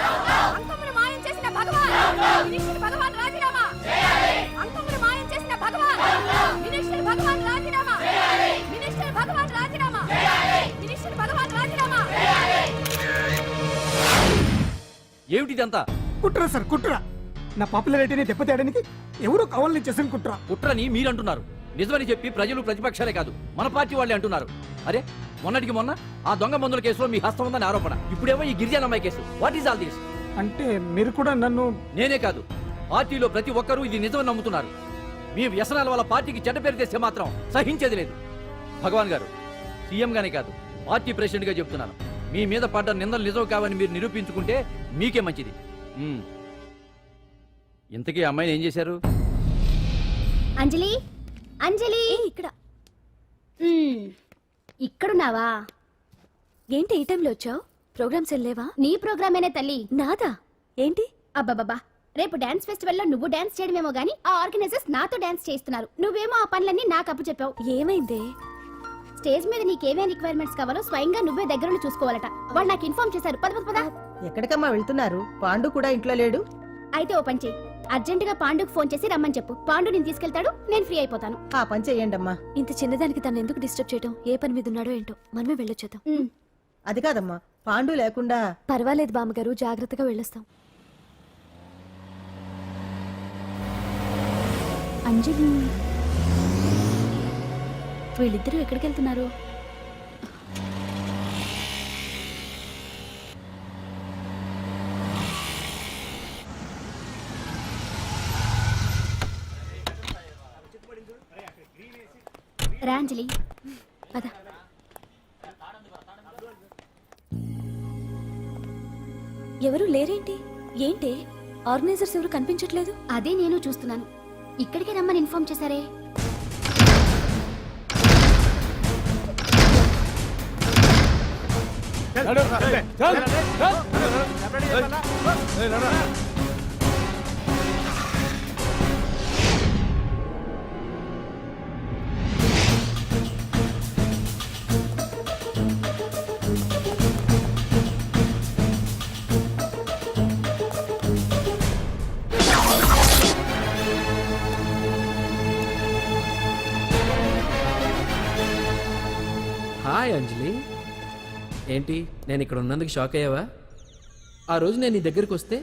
అంకమ్మను మాయం చేసిన భగవాన్, మినిస్టర్ భగవాన్ రాజీనామా. అంకమ్మను మాయం చేసిన భగవాన్, మినిస్టర్ భగవాన్ రాజీనామా. మినిస్టర్ భగవాన్ రాజీనామా. మినిస్టర్ భగవాన్ రాజీనామా. ఏమిటిదంతా? కుట్ర సార్, కుట్ర. నా పాపులారిటీని దెబ్బతేయడానికి ఎవరో కావాలని చేసిన కుట్ర. కుట్రని మీరంటున్నారు, నిజమని చెప్పి ప్రజలు ప్రతిపక్షాలే కాదు మన పార్టీ వాళ్ళే అంటున్నారు. అరే, మొన్నటికి మొన్న ఆ దొంగ మందుల కేసులో మీ హస్తం ఉందని ఆరోపణ, ఇప్పుడేమో ఈ గిరిజనమ్మాయి కేసు. What is all this? అంటే మీరు కూడా నన్ను... నేనే కాదు, పార్టీలో ప్రతి ఒక్కరూ ఇది నిజమని నమ్ముతున్నారు. మీ వ్యసనాల వల్ల పార్టీకి చెడ్డ పేరు తెస్తే మాత్రం సహించేది లేదు. భగవాన్ గారు, సీఎం గానే కాదు, పార్టీ ప్రెసిడెంట్ గా చెప్తున్నాను, మీ మీద పడ్డ నిందలు నిజం కావని మీరు నిరూపించుకుంటే మీకే మంచిది. ఇంతకీ అమ్మాయిని ఏం చేశారు? అంజలి, అంజలి, ఇక్కడ ఇక్కడున్నావా? ఏంటి ఈ టైంలో వచ్చావు? ప్రోగ్రామ్స్ వెళ్ళేవా? నీ ప్రోగ్రామేనే తల్లి. నాదా? ఏంటి? అబ్బాబాబా, రేపు డాన్స్ ఫెస్టివల్ లో నువ్వు డాన్స్ చేయడమేమో గానీ ఆ ఆర్గనైజర్స్ నాతో డాన్స్ చేస్తున్నారు. నువ్వేమో ఆ పనులన్నీ నాకు అప్పు చెప్పావు. ఏమైందే? స్టేజ్ మీద నీకేమేం రిక్వైర్మెంట్స్ కావాలో స్వయంగా నువ్వే దగ్గరుండి చూసుకోవాలట. వాళ్ళు నాకు ఇన్ఫార్మ్ చేశారు. పద పద. ఎక్కడికమ్మా వెళ్తున్నారు? పాండు కూడా ఇంట్లో లేడు. అయితే ఓ పని చెయ్యి, అర్జెంట్ గా పాండుకు ఫోన్ చేసి రమ్మని చెప్పు. పాండు నేను తీసుకెళ్తాడు, నేను ఫ్రీ అయిపోతాను. ఆ పని చెయ్యండి అమ్మా. ఇంత చిన్నదానికి తను ఎందుకు డిస్టర్బ్ చేయడం? ఏ పని మీద ఉన్నాడో ఏంటో, మనమే వెళ్ళొచ్చేద్దాం. అది కాదమ్మా, పాండు లేకుండా... పర్వాలేదు బామ్మగారు, జాగ్రత్తగా వెళ్ళొస్తాం. అంజలి, వీళ్ళిద్దరూ ఎక్కడికి వెళ్తున్నారు? రాంజలి, పద. ఎవరు లేరేంటి? ఏంటి ఆర్గనైజర్స్ ఎవరు కనిపించట్లేదు? అదే నేను చూస్తున్నాను. ఇక్కడికి రమ్మని ఇన్ఫార్మ్ చేశారే. హాయ్ అంజలి, ఏంటి నేను ఇక్కడ ఉన్నందుకు షాక్ అయ్యావా? ఆ రోజు నేను నీ దగ్గరికి వస్తే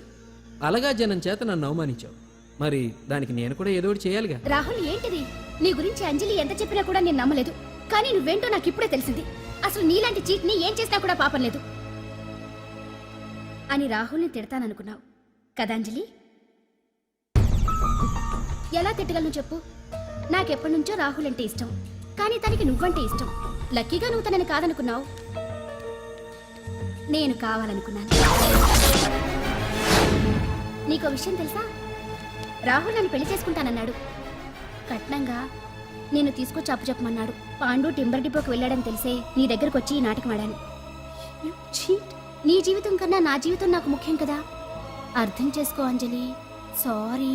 అలగా జనం చేత నన్ను అవమానించావు, మరి దానికి నేను కూడా ఏదో ఒకటి చేయాలిగా. రాహుల్, ఏంటిది? నీ గురించి అంజలి ఎంత చెప్పినా కూడా నేను నమ్మలేదు. కానీ నువ్వేంటో నాకు ఇప్పుడే తెలిసింది. అసలు నీలాంటి చీట్ ని ఏం చేసినా కూడా పాపం లేదు అని రాహుల్ని తిడతాననుకున్నావు కదా అంజలి? ఎలా తిట్టగలను చెప్పు? నాకెప్పటి నుంచో రాహుల్ అంటే ఇష్టం, కానీ తనకి నువ్వంటే ఇష్టం. లక్కీగా నువ్వు తనని కాదనుకున్నావు, నేను కావాలనుకున్నాను. నీకో విషయం తెలుసా? రాహుల్ నన్ను పెళ్లి చేసుకుంటానన్నాడు. కట్నంగా నేను తీసుకొచ్చి అప్పు చెప్పమన్నాడు. పాండు టింబర్ డిపోకి వెళ్ళాడని తెలిసే నీ దగ్గరకు వచ్చి ఈ నాటకం ఆడాను. నీ జీవితం కన్నా నా జీవితం నాకు ముఖ్యం కదా, అర్థం చేసుకో అంజలి. సారీ.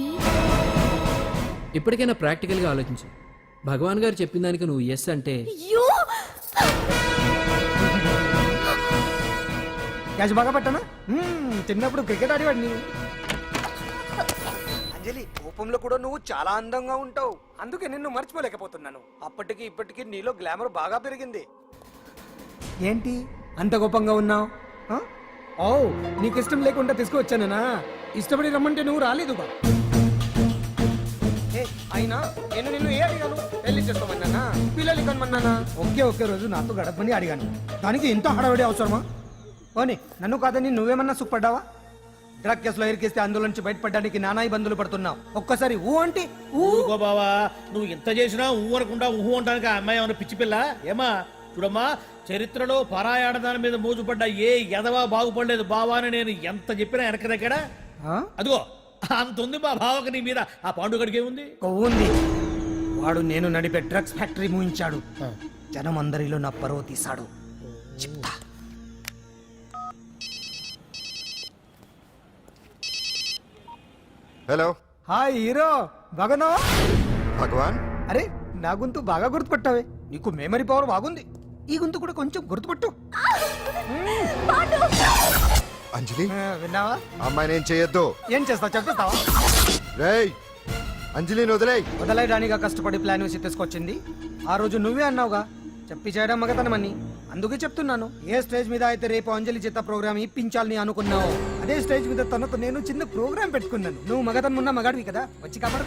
ఇప్పటికైనా ప్రాక్టికల్గా ఆలోచించు. భగవాన్ గారు చెప్పిన దానికి నువ్వు ఎస్ అంటే క్యాచ్ బాగా పట్టానా? చిన్నప్పుడు క్రికెట్ ఆడేవాడిని. అంజలి, కోపంలో కూడా నువ్వు చాలా అందంగా ఉంటావు, అందుకే నిన్ను మర్చిపోలేకపోతున్నాను. అప్పటికి ఇప్పటికి నీలో గ్లామర్ బాగా పెరిగింది. ఏంటి అంత కోపంగా ఉన్నావు? ఓ, నీకు ఇష్టం లేకుండా తీసుకువచ్చానా? ఇష్టపడి రమ్మంటే నువ్వు రాలేదుగా. అయినా నేను నిన్ను ఏ అడిగాను? పెళ్లి చేసుకోమన్నానా, పిల్లలు కనమన్నానా? ఒకే రోజు నాతో గడపని అడిగాను, దానికి ఇంత హడావిడి అవసరమా? పోనీ నన్ను కాదని నువ్వేమన్నా సుఖపడ్డావా? డ్రగ్ కేసులో ఇరికిస్తే అందులో నుంచి బయటపడడానికి నానా ఇబ్బందులు పడుతున్నావు. ఒక్కసారి ఊ అంటే ఊరుకో బావా, నువ్వు ఇంత చేసినా ఊ అనకుండా ఊహు అంటానికి ఆ అమ్మాయి ఏమన్నా పిచ్చి పిల్ల? ఏమా చూడమ్మా, చరిత్రలో పరాయాడదాని మీద మోజుపడ్డ ఏ ఎదవా బాగుపడలేదు బావా అని నేను ఎంత చెప్పినా వెనకదెక్కడ అదిగో అంత ఉంది మా బావకి నీ మీద. ఆ పాండుగడికి ఏముంది? ఉంది. వాడు నేను నడిపే డ్రగ్స్ ఫ్యాక్టరీ మూయించాడు. జనం అందరిలో నా పరువు తీశాడు. చెప్తా. హలో హాయ్ హీరో, బాగున్నావా? భగవాన్. అరే నా గొంతు బాగా గుర్తుపట్టావే. నీకు మెమరీ పవర్ బాగుంది. ఈ గొంతు కూడా కొంచెం గుర్తుపట్టు. అంజలి, విన్నావా? అమ్మాయి నేను చేయొద్దు. ఏం చేస్తావు చెప్పేస్తావా? రేయ్, అంజలిని వదిలేయ్. వదలైడానిగా కష్టపడి ప్లాన్ వేసి తీసుకొచ్చింది. ఆ రోజు నువ్వే అన్నావుగా చెప్పి చేయడం మగతనమని. అందుకే చెప్తున్నాను. ఏ స్టేజ్ మీద అయితే రేపు అంజలి చేత ప్రోగ్రామ్ ఇప్పించాలని అనుకున్నావు, అదే స్టేజ్ మీద తనకు నేను చిన్న ప్రోగ్రామ్ పెట్టుకున్నాను. నువ్వు మగతనం ఉన్న మగాడివి కదా, వచ్చి కాపాడు.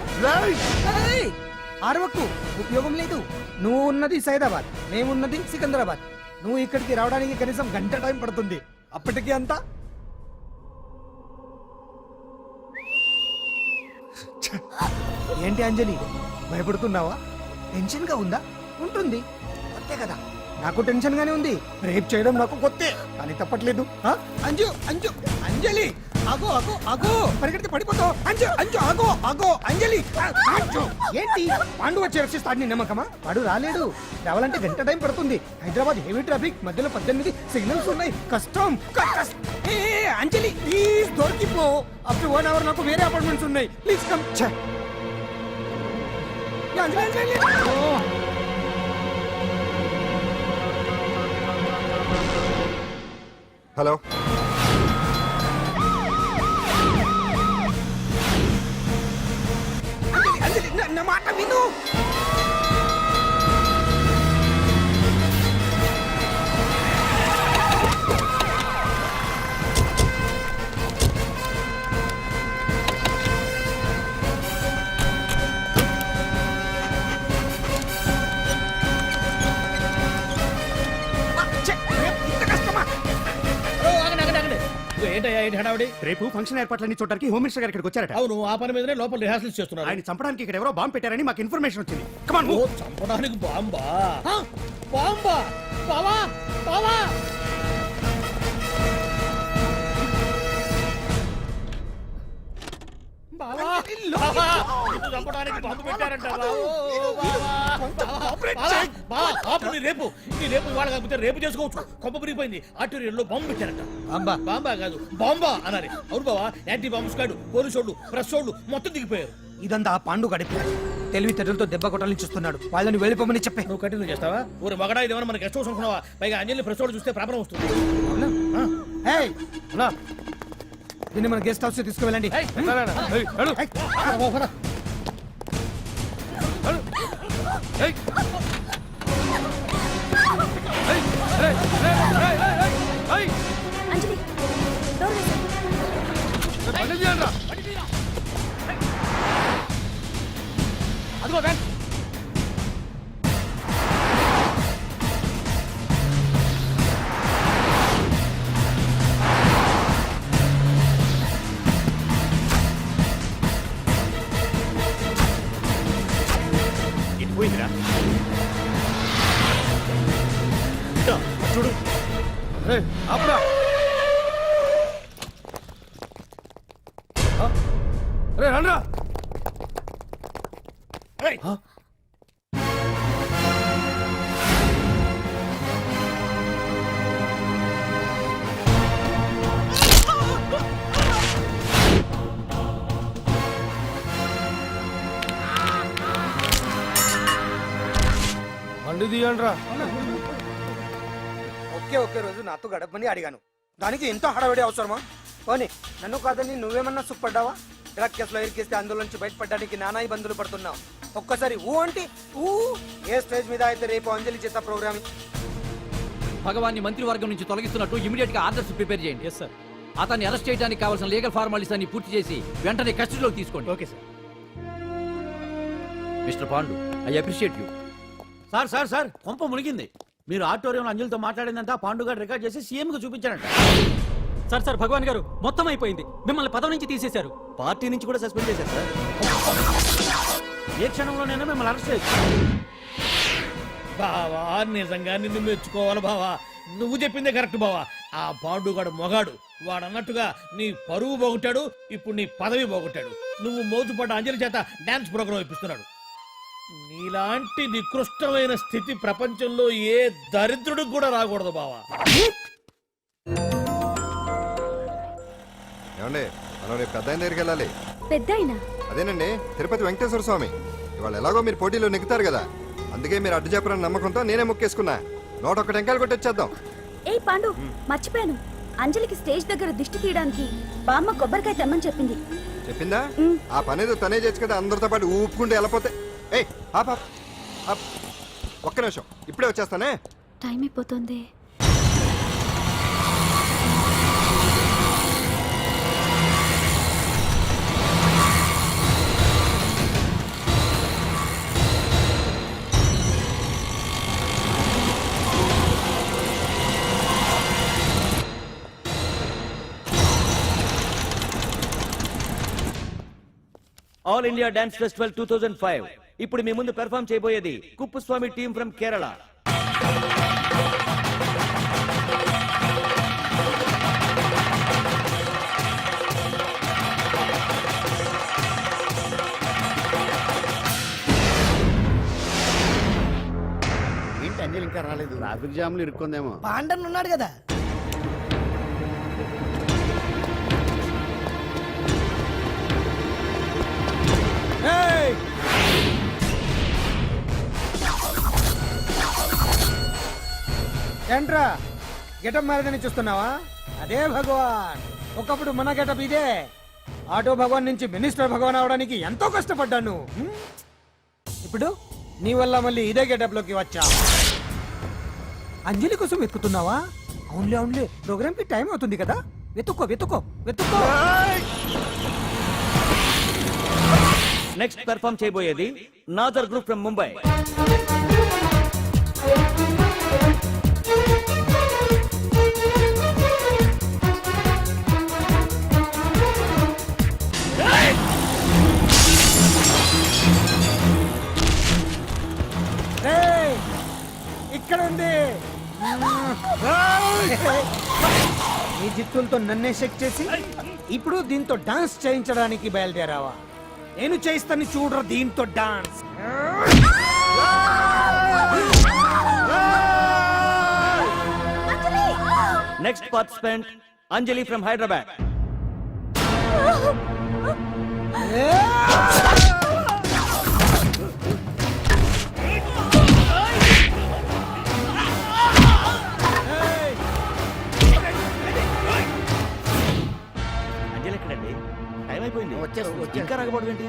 ఆరవకు, ఉపయోగం లేదు. నువ్వు ఉన్నది సైదాబాద్, మేమున్నది సికింద్రాబాద్. నువ్వు ఇక్కడికి రావడానికి కనీసం గంట టైం పడుతుంది. అప్పటికి అంతా ఏంటి అంజలి, భయపడుతున్నావా? టెన్షన్ గా ఉందా? ఉంటుంది, అంతే కదా. నాకు టెన్షన్ గానే ఉంది. రేప్ చేయడం నాకు కొత్తే, కానీ తప్పట్లేదు. అంజు అంజు అంజలి, ఆగో ఆగో ఆగో, పరిగెడితే పడిపోతావు. అంజు అంజు ఆగో ఆగో అంజలి. అంజు, ఏంటి పాండు వచ్చి రక్షిస్తాడు నీ నమ్మకమా? వాడు రాలేడు. రావాలంటే గంట టైం పడుతుంది. హైదరాబాద్ హెవీ ట్రాఫిక్, మధ్యలో 18 సిగ్నల్స్ ఉన్నాయి. కష్టం. ఏ అంజలి ప్లీజ్ దొరికిపో. ఆఫ్టర్ 1 అవర్ నాకు వేరే అపార్ట్మెంట్స్ ఉన్నాయి. Please come. Anjali Anjali. Hello, Anjali నా మాట విను. ఏంటయ్యా ఏంటి హడావుడి? రేపు ఫంక్షన్ ఏర్పాట్లన్నీ చూడడానికి హోమ్ మినిస్టర్ గారు ఇక్కడికి వచ్చారట. అవును, ఆ పని మీదనే లోపల రిహార్సల్స్ చేస్తున్నారు. ఆయన చంపడానికి ఇక్కడ ఎవరో బాంబు పెట్టారని మాకు ఇన్ఫర్మేషన్ వచ్చింది. ఓ, చంపడానికి బాంబా? బాంబా? బావా బావా, చంపడానికి బాంబు పెట్టారంట. రేపు వాళ్ళ కాకపోతే రేపు చేసుకోవచ్చు. కొమ్మ పిరిగిపోయింది. ఆర్టీరియల్లో బాంబు పెట్టారంట. బాంబా కాదు, బాంబా అనాలి. అవును బావా, యాంటీ బాంబు స్క్వాడ్, పోలీసు వాళ్ళు, ప్రెస్ వాళ్ళు మొత్తం దిగిపోయారు. ఇదంతా ఆ పాండు గడిపారు. తెలివితేటలతో దెబ్బ కొట్టాలని చూస్తున్నాడు. వాళ్ళని వెళ్ళిపోమని చెప్పే. నువ్వు కంటిన్యూ చేస్తావా? ఊరు మగడా ఇదేమన్నా మన గెస్ట్ హౌస్ అనుకున్నావా? పైగా అంజలి ప్రెస్ వాళ్ళు చూస్తే ప్రాబ్లం వస్తుంది. దీన్ని మన గెస్ట్ హౌస్ తీసుకువెళ్ళండి. అంజలి డోర్ వేసేయ్. అదిగో వ్యాన్. ఇటు పోయిందిరా, చూడు. అప్పుడా రే రండ్రా. బండి తీయండ్రా. ఒకే రోజు నాతో గడపని అడిగాను. దానికి ఎంతో హడావిడి అవసరమా? పోనీ నన్ను కాదని నువ్వేమన్నా సుఖపడ్డావా? డ్రగ్ కేసులో ఇరికిస్తే అందులో నుంచి బయటపడడానికి నానా ఇబ్బందులు పడుతున్నావు. ఒక్కసారి ఊ అంటే ఊ. ఏ స్టేజ్ మీద అయితే రేపు అంజలి చేత ప్రోగ్రామ్ భగవాన్ని మంత్రివర్గం నుంచి తొలగిస్తున్నట్టు ఇమీడియట్ గా ఆర్డర్స్ ప్రిపేర్ చేయండి. Yes sir. అతన్ని అరెస్ట్ చేయడానికి కావాల్సిన లీగల్ ఫార్మాలిటీస్ అన్ని పూర్తి చేసి వెంటనే కస్టడీలోకి తీసుకోండి. Okay sir. Mister Pandu, I appreciate you. Sir sir sir, కొంప మునిగింది. మీరు ఆడిటోరియంలో అంజలితో మాట్లాడిందంతా పాండు గారు రికార్డ్ చేసి సీఎం కు చూపించారంట. సార్ సార్, భగవాన్ గారు మొత్తం అయిపోయింది. మిమ్మల్ని పదవి నుంచి తీసేశారు. పార్టీ నుంచి కూడా సస్పెండ్ చేశారు సార్. ఏ క్షణంలోనైనా మిమ్మల్ని అరెస్ట్ చేయొచ్చు. బావా నిజంగా నిన్ను మెచ్చుకోవాలి బావా. నువ్వు చెప్పిందే కరెక్ట్ బావా. ఆ పాండుగాడు మొగాడు. వాడు అన్నట్టుగా నీ పరువు పోగొట్టాడు, ఇప్పుడు నీ పదవి పోగొట్టాడు. నువ్వు మోజుపడ్డ అంజలి చేత డాన్స్ ప్రోగ్రాం ఇప్పిస్తున్నాడు. నీలాంటి నికృష్టమైన స్థితి ప్రపంచంలో ఏ దరిద్రుడికి కూడా రాకూడదు బావా. ఏమండి మనం రేపు పెద్ద ఆయన దగ్గరికి వెళ్ళాలి. పెద్దాయనా? అదేనండి తిరుపతి వెంకటేశ్వర స్వామి. ఇవాళ ఎలాగో మీరు పోటీలో నెగ్గుతారు కదా, అందుకే మీరు అడ్డు చెప్పరని నమ్మకంతో నేనే మొక్కేసుకున్నా. 101 టెంకాయలు కొట్టొచ్చేద్దాం. ఏ పాండు, మర్చిపోయాను. అంజలికి స్టేజ్ దగ్గర దిష్టి తీయడానికి బామ్మ కొబ్బరికాయ తెమ్మని చెప్పింది. చెప్పిందా? ఆ పనేదో తనే చేయొచ్చు కదా, అందరితో పాటు ఊపుకుంటే వెళ్ళిపోతే. ఏయ్ ఆప్ ఆప్ ఆప్. ఒక్క నిమిషం, ఇప్పుడే వచ్చేస్తానే. టైం అయిపోతుంది. ఆల్ ఇండియా డాన్స్ ఫెస్టివల్ 2005 ఇప్పుడు మీ ముందు పెర్ఫామ్ చేయబోయేది కుప్పుస్వామి టీమ్ ఫ్రమ్ కేరళ. ఏంటి అంజలి ఇంకా రాలేదు? ట్రాఫిక్ జామ్లు ఇరుక్కుందేమో. పాండన్ ఉన్నాడు కదా. ఏంట్రా గెటప్ మారదని చూస్తున్నావా? అదే భగవాన్. ఒకప్పుడు మన గెటప్ ఇదే. ఆటో భగవాన్ నుంచి మినిస్టర్ భగవాన్ అవడానికి ఎంతో కష్టపడ్డాను. ఇప్పుడు నీ వల్ల మళ్ళీ ఇదే గెటప్ లోకి వచ్చా. అంజలి కోసం వెతుకుతున్నావా? అవునులే అవునులే, ప్రోగ్రామ్ కి టైం అవుతుంది కదా. వెతుక్కో వెతుక్కో వెతుక్కో. నెక్స్ట్ పెర్ఫామ్ చేయబోయేది నాజర్ గ్రూప్ ఫ్రమ్ ముంబై. ఇక్కడ ఉంది. ఈ జిత్తులతో నన్నే చెక్ చేసి ఇప్పుడు దీంతో డాన్స్ చేయించడానికి బయలుదేరావా? నేను చేయిస్తాను చూడరా దీంతో dance. Next participant Anjali from Hyderabad. Anjali ఎక్కడండి? టైం అయిపోయింది. ఇంకా రాకపోవడం ఏంటి?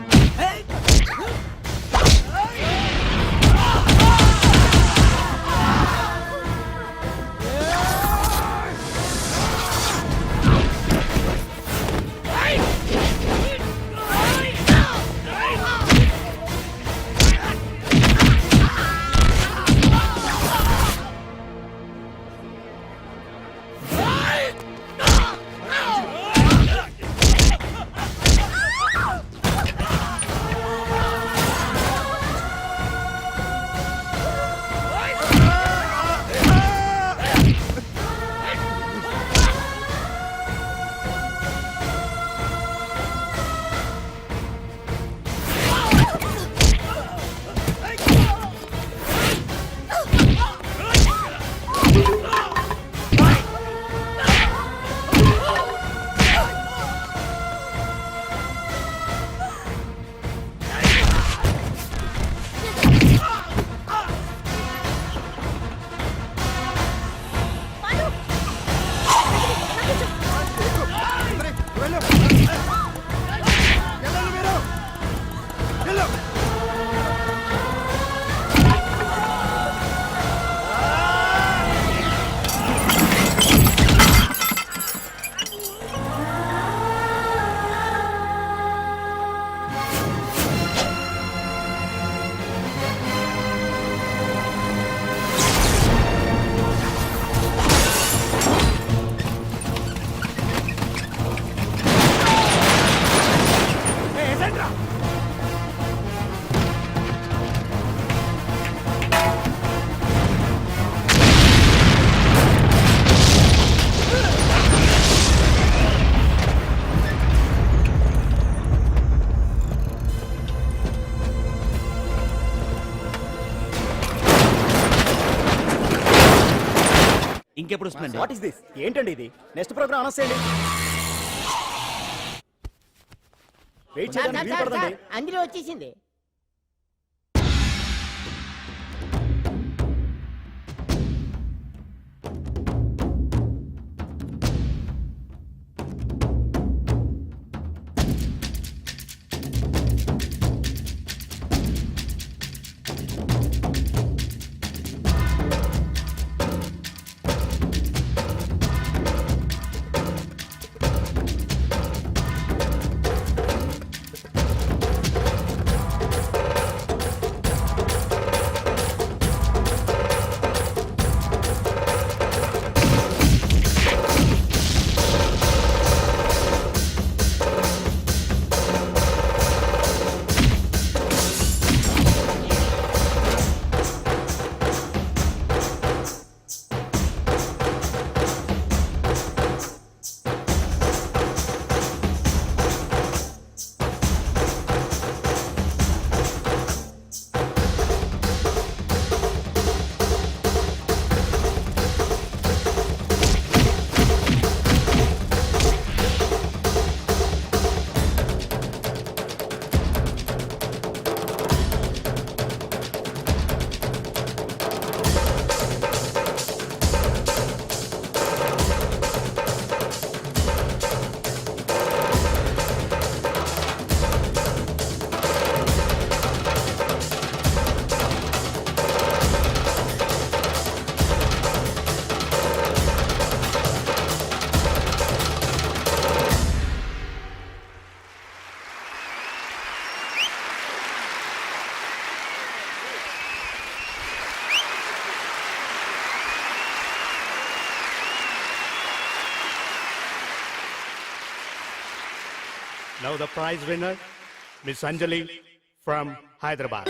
ఇంకెప్పుడు వస్తుందండి? What is this? ఏంటండి ఇది? నెక్స్ట్ ప్రోగ్రామ్ అనౌన్స్ చేయండి. వెయిట్ సార్, చేయడానికి సార్, వీలు పడదండి. సార్, అందులో వచ్చేసింది. Now the prize winner, Miss Anjali from Hyderabad.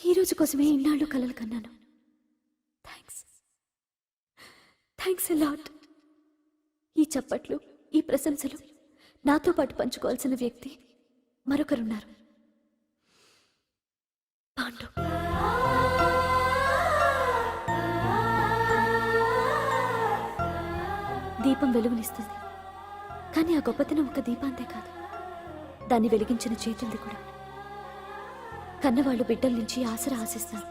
ఈ రోజు కోసమే ఇన్నాళ్ళు కలలు కన్నాను. Thanks a lot. ఈ చప్పట్లు, ఈ ప్రశంసలు నాతో పాటు పంచుకోవాల్సిన వ్యక్తి మరొకరున్నారు. పాండు. దీపం వెలుగునిస్తుంది, కానీ ఆ గొప్పతనం ఒక దీపాంతే కాదు, దాన్ని వెలిగించిన చేతులది కూడా. కన్నవాళ్ళు బిడ్డల నుంచి ఆసరా ఆశిస్తారు,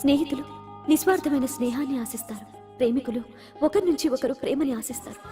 స్నేహితులు నిస్వార్థమైన స్నేహాన్ని ఆశిస్తారు, ప్రేమికులు ఒకరి నుంచి ఒకరు ప్రేమని ఆశిస్తారు.